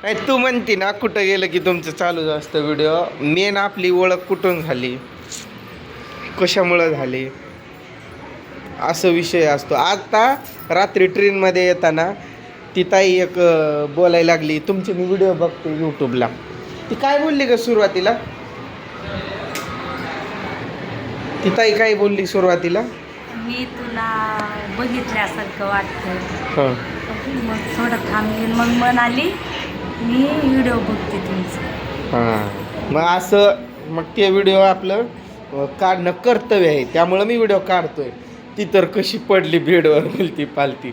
नाही तू म्हणती ना कुठं गेलं की तुमचं चालूच असतं व्हिडिओ. मेन आपली ओळख कुठून झाली, कशामुळं झाली, असं विषय असतो. आता रात्री ट्रेनमध्ये येताना ती ताई एक बोलायला लागली, तुमचे मी व्हिडिओ बघते यूट्यूबला. ती काय बोलली ग सुरुवातीला? ती ताई काय बोलली सुरुवातीला? मी तुला बघितल्यासारखं वाटतं. हां मग थोडं थांबली, मग म्हणाली मी व्हिडिओ बघते तुमचं. हां मग असं, मग ते व्हिडिओ आपलं काढणं कर्तव्य आहे, त्यामुळं मी व्हिडिओ काढतोय. ती तर कशी पडली बेडवर बोलती पालती.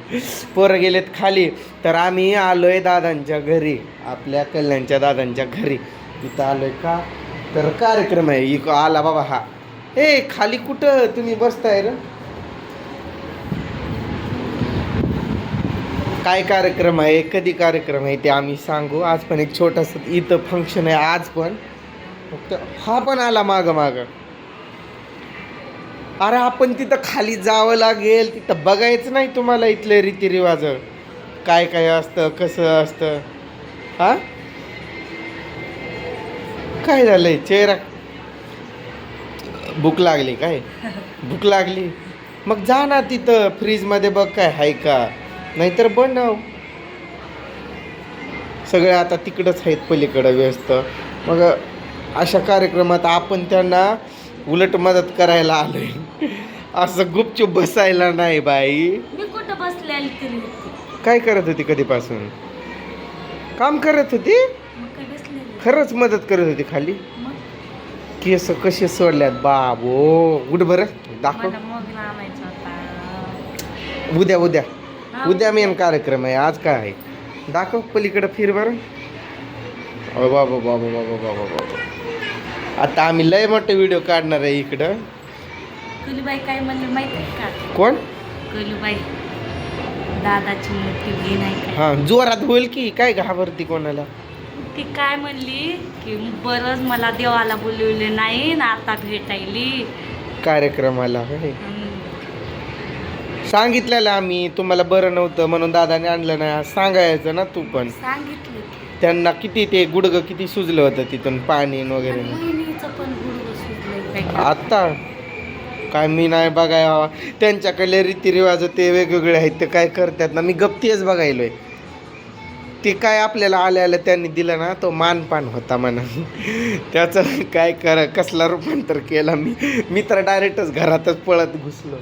पोरं गेलेत खाली, तर आम्ही आलोय दादांच्या घरी, आपल्या कल्याणच्या दादांच्या घरी. इथं आलोय का तर कार्यक्रम आहे. इक आला बाबा हा. ए खाली कुठं तुम्ही बसताय र? काय कार्यक्रम आहे, कधी कार्यक्रम आहे ते आम्ही सांगू. आज पण एक छोटंसं इथं फंक्शन आहे आज पण. फक्त हा पण आला मागं मागं. अरे आपण तिथं खाली जावं लागेल, तिथं बघायचं नाही तुम्हाला इथले रीतिरिवाज काय काय असतं, कसं असतं. हा काय झालंय चेहरा? भूक लागली काय? भूक लागली मग जा ना तिथं फ्रीजमध्ये बघ काय आहे का, नाहीतर बनव. सगळे आता तिकडंच आहेत पलीकडं व्यस्त. मग अशा कार्यक्रमात आपण त्यांना उलट मदत करायला आलोय. असं गुपचूप बसायला नाही बाई. मी कुठं बसलेली तरी काय करत होती कधीपासून? काम करत होती? मग काय बसलेली खरंच मदत करत होती खाली? मग केस कसे सोडल्यात बाबो. उठ बरं दाखव. मला मोबाईल आणायचा होता. उद्या उद्या हा, उद्या मेन कार्यक्रम आहे. आज काय आहे दाखव. पलीकडं फिर बरं. अ बाबा बाबा बाबा बाबा बाबा. आता आम्ही लय मोठे व्हिडिओ काढणार आहे इकडं. कलूबाई काय म्हणले माहिती आहे का? कोण? कलूबाई दादाची मोठी बहीण आहे का? हां जोरात होईल की काय घाबरती कोणाला? ती काय म्हणली की बरंच मला देवाला बोलवले नाही ना आता भेटायली कार्यक्रमाला होय. हम्म. सांगितलेलं आम्ही तुम्हाला बरं नव्हतं म्हणून दादाने आणलं नाही. सांगायचं ना तू पण. सांगितलं की. त्यांना किती ते गुडघं किती सुजलं होतं तिथून पाणी वगैरे. आणि बहिणीचं पण गुडघं सुजलंय काय. आत्ता काय मी नाही बघाय. त्यांच्याकडले रीतिरिवाज ते वेगवेगळे आहेत. ते काय करतात ना, मी गप्तीच बघायलोय. ते काय आपल्याला आल्या त्यांनी दिलं ना, तो मानपान होता म्हणा. त्याचं काय कसला रूपांतर केला मी तर डायरेक्टच घरातच पळत घुसलो.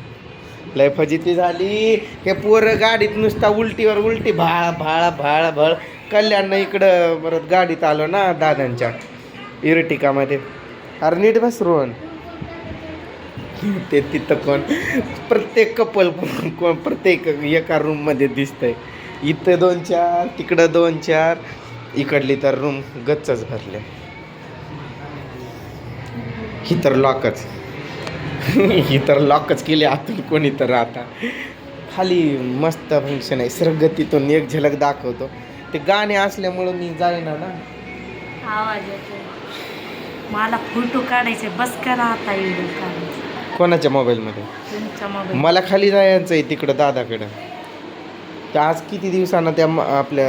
लय फजिती झाली. हे पोरं गाडीत नुसता उलटीवर उलटी भाळ भाळ भाळ भाळ. कल्याण इकडं परत गाडीत आलो ना दादांच्या इरटिकामध्ये. अरे नीट बस रोहन. ते तिथं कोण प्रत्येक कपल कोण प्रत्येक एका रूममध्ये दिसतंय. इथं 2-4, तिकडं 2-4, इकडली तर रूम गच्चच भरले. ही तर लॉकच ही तर लॉकच केली आतून कोणी तर. आता खाली मस्त फंक्शन आहे. सरगतीतून एक झलक दाखवतो. ते गाणे असल्यामुळं मी जाईना ना. आवाज येतो. मला फोटो काढायचे बस करा आता व्हिडिओ काढायचे. कोणाच्या मोबाईलमध्ये? तुमच्या मोबाईल. मला खाली जायचं आहे तिकडं दादाकडं. तर आज किती दिवसानं त्या आपल्या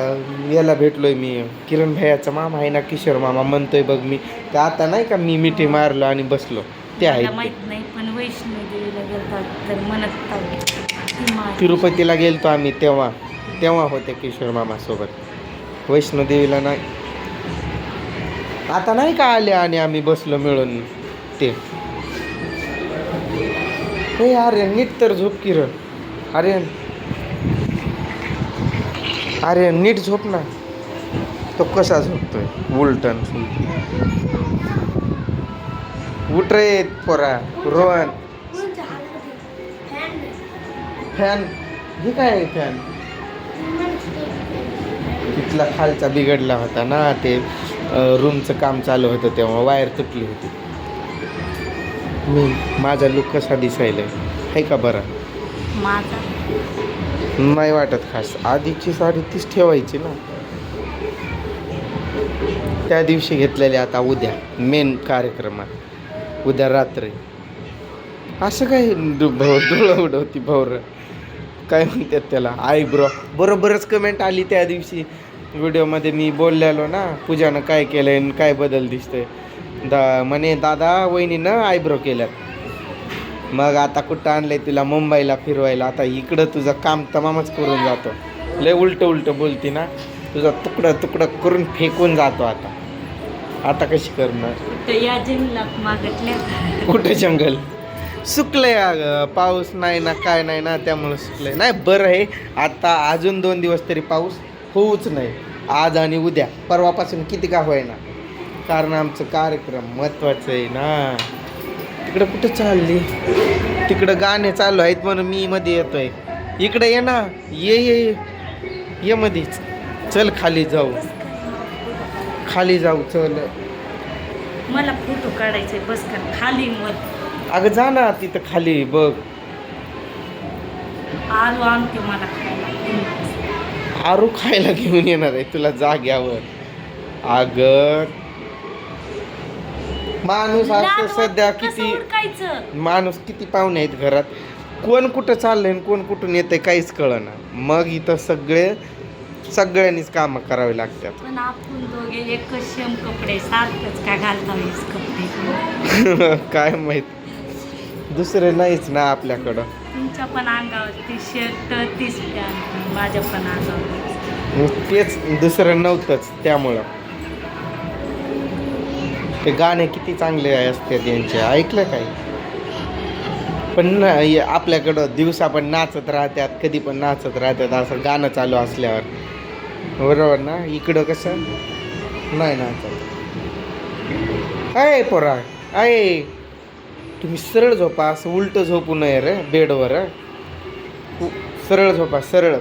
याला भेटलोय मी. किरण भैयाचा मामा आहे ना, किशोर मामा म्हणतोय बघ मी. ते आता नाही का मी मिठी मारलो आणि बसलो ते मला आहे. माहित नाही पण वैष्णोदेवीला गेलतात तर म्हणत तिरुपतीला गेलतो आम्ही तेव्हा होते किशोर मामासोबत. वैष्णोदेवीला नाही. आता नाही का आले आणि आम्ही बसलो मिळून ते. हे आर्यन नीट तर झोप किरण. अरे नीट झोप ना. तो कसा झोपतोय उलटन. उठ रे पोरा. रोहन फॅन हे काय आहे फॅन? तिथला खालचा बिघडला होता ना, ते रूमचं काम चालू होतं तेव्हा वायर तुटली होती. माझा लुक कसा दिसायला आहे का बरं? माझा नाही वाटत खास. आधीची साडी तीच ठेवायची ना. त्या दिवशी घेतलेले आता उद्या मेन कार्यक्रमात उद्या रात्री. असं काय डोळं उडवती भवर काय म्हणतात त्याला आयब्रो. बरोबरच कमेंट आली त्या दिवशी व्हिडिओमध्ये मी बोललेलो ना पूजानं काय केलंय आणि काय बदल दिसतोय. म्हणे दादा वहिनीनं आयब्रो केल्यात. मग आता कुठं आणलंय तुला मुंबईला फिरवायला. आता इकडं तुझं काम तमामच करून जातो. लय उलटं बोलती ना, तुझं तुकडं करून फेकून जातो. आता कशी करणार. तर या जंगलात मागतल्या कुठे जंगल सुकलंय अगं, पाऊस नाही ना काय नाही ना, त्यामुळे सुकलंय. नाही बरं आहे आता अजून 2 दिवस तरी पाऊस होऊच नाही. आज आणि उद्या परवापासून किती का होईना, कारण आमचं कार्यक्रम महत्त्वाचं आहे ना. तिकडं कुठं चालली, तिकडं गाणे चालू आहेत म्हणून मी मध्ये येतोय. इकडे ये ना, ये मध्येच. चल खाली जाऊ चल. मला फोटो काढायचे बस का खाली मत. अगं जा ना तिथं खाली बघ. आलू आणते मला खायला. आरू खायला घेऊन येणार आहे तुला जाग्यावर. अगं माणूस असं सध्या किती माणूस किती पाहुणे आहेत घरात, कोण कुठं चाललंय आणि कोण कुठून येतंय काहीच कळना. मग इथं सगळ्यांनीच कामं करावी लागतात. पण आपण दोघे एकच सेम कपडे सारखंच का घालतास कपडे काय माहित, दुसरे नाहीच ना आपल्याकडं. तुमच्या पण अंगावर ती शर्ट तीच पॅन्ट, माझ्या पण अंगावर मग तेच दुसरं नव्हतंच. त्यामुळं ते गाणे किती चांगले असतात यांचे, ऐकलं काय. पण आपल्याकडं दिवसा पण नाचत राहतात, कधी पण नाचत राहतात असं गाणं चालू असल्यावर, बरोबर ना. इकडं कसं नाही नाचत. अय पोरा अय, तुम्ही सरळ झोपा, असं उलटं झोपू नये रे बेडवर. सरळ झोपा सरळ.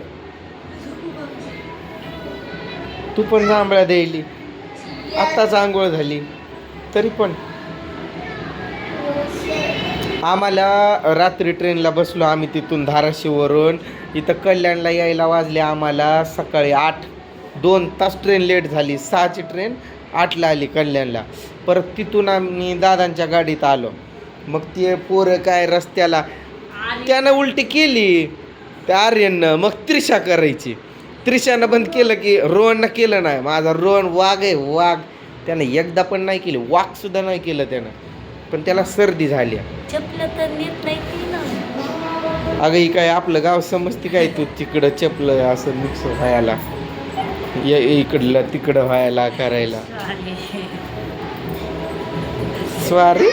तू पण जांभळ्या द्यायली, आत्ताच आंघोळ झाली तरी पण. आम्हाला रात्री ट्रेनला बसलो आम्ही तिथून धाराशिववरून इथं कल्याणला यायला वाजले आम्हाला सकाळी 8. 2 तास ट्रेन लेट झाली. 6ची ट्रेन 8ला आली कल्याणला. परत तिथून आम्ही दादांच्या गाडीत आलो. मग ते पोरं काय रस्त्याला त्यानं उलटी केली त्या आर्यननं. मग त्रिशा करायची, त्रिशानं बंद केलं की रोहननं केलं नाही. माझा रोहन वाघ आहे वाघ, त्यानं एकदा पण नाही केली, वाघ सुद्धा नाही केलं त्यानं. पण त्याला सर्दी झाली. चपलं तर नेत नाही ती ना. अगं ही काय आपलं गाव समजते काय तू. तिकडं चपलं असं मिक्स व्हायला, इकडलं तिकडं व्हायला करायला. स्वारी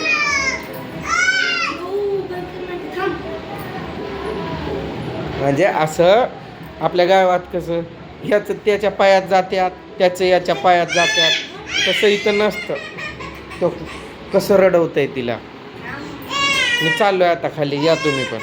म्हणजे असं आपल्या गावात कसं ह्याचं त्याच्या पायात जात्यात, त्याचं याच्या पायात जात्यात, तसं इथं नसतं. तो कसं रडवतंय तिला. मी चाललोय आता खाली, या तुम्ही पण.